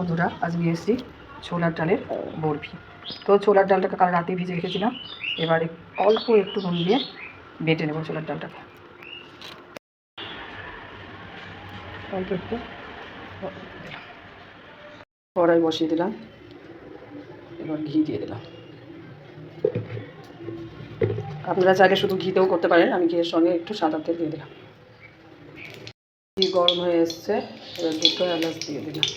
বন্ধুরা, আজ নিয়ে এসেছি ছোলার ডালের বরফি। তো ছোলার ডালটাকে কাল রাতে ভিজে রেখেছিলাম। এবারে অল্প একটু নুন দিয়ে বেটে নেব ছোলার ডালটাকে। অল্প একটু কড়াই বসিয়ে দিলাম, এবার ঘি দিয়ে দিলাম। আপনারা চাইলে শুধু ঘিতেও করতে পারেন, আমি ঘিয়ের সঙ্গে একটু সাদা তেল দিয়ে দিলাম। ঘি গরম হয়ে এসছে, এবার দুটো এলাচ দিয়ে দিলাম।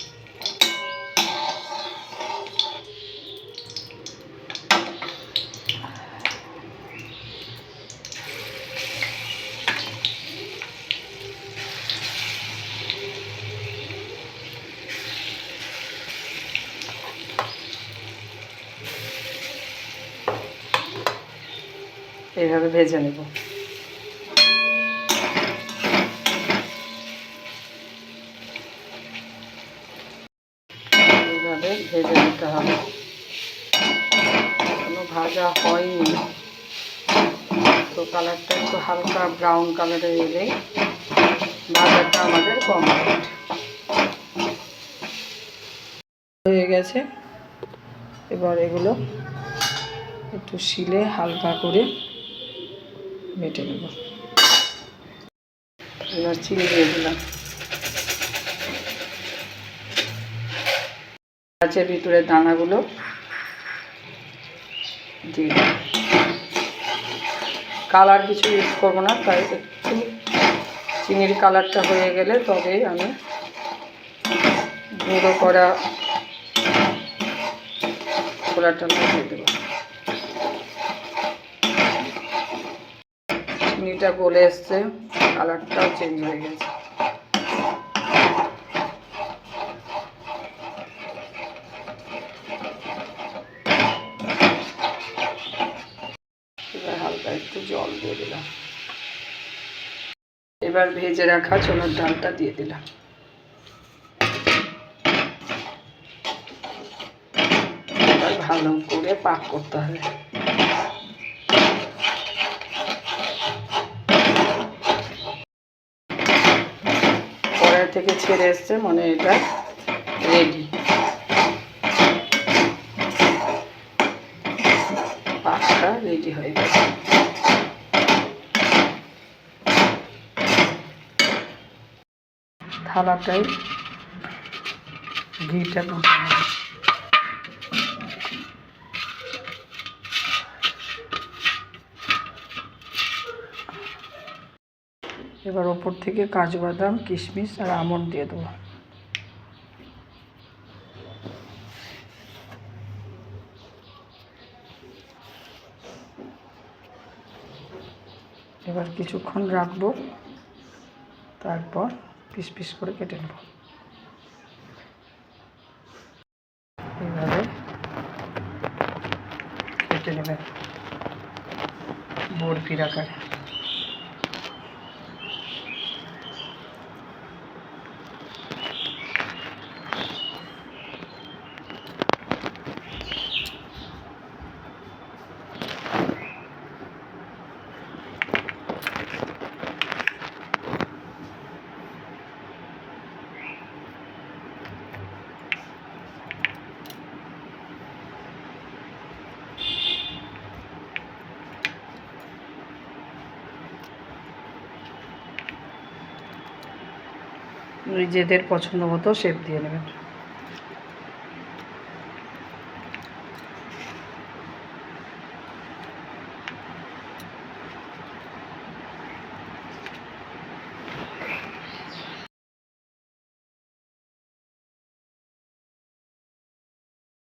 এইভাবে ভেজে নেব। এইভাবে ভেজে নিতে হবে, এখনো ভাজা হয়নি। তো কালারটা একটু হালকা ব্রাউন কালারে এলেই ভাজাটা আমাদের কমপ্লিট হয়ে গেছে। এবার এগুলো একটু শিলে হালকা করে বেটে নেব। এবার চিনি দিয়ে দিলাম। গাছের ভিতরে দানাগুলো দিয়ে দিলাম। কালার কিছু ইউজ করবো না, তাই একটু চিনির কালারটা হয়ে গেলে তবেই আমি গুঁড়ো করা ছোলাটা দিয়ে দেবো। চিনিটা গলে এসছে, কালারটাও চেঞ্জ হয়ে গেছে। এবার হালকা একটু জল দিয়ে দিলাম। এবার ভেজে রাখা ছোলার ডালটা দিয়ে দিলাম। এবার ভালো করে পাক করতে হবে। কড়াই থেকে ছেড়ে এসছে, মানে এটা রেডি। পাকটা রেডি হয়ে গেছে। থালাটাই ঘিটা মুছে নেব। এবার ওপর থেকে কাজু বাদাম, কিশমিশ আর আমন্ড দিয়ে দেবো। এবার কিছুক্ষণ রাখবো, তারপর পিস পিস করে কেটে নেব। এইভাবে কেটে নেবেন বরফির আকারে। নিজেদের পছন্দ মতো শেপ দিয়ে নেবেন।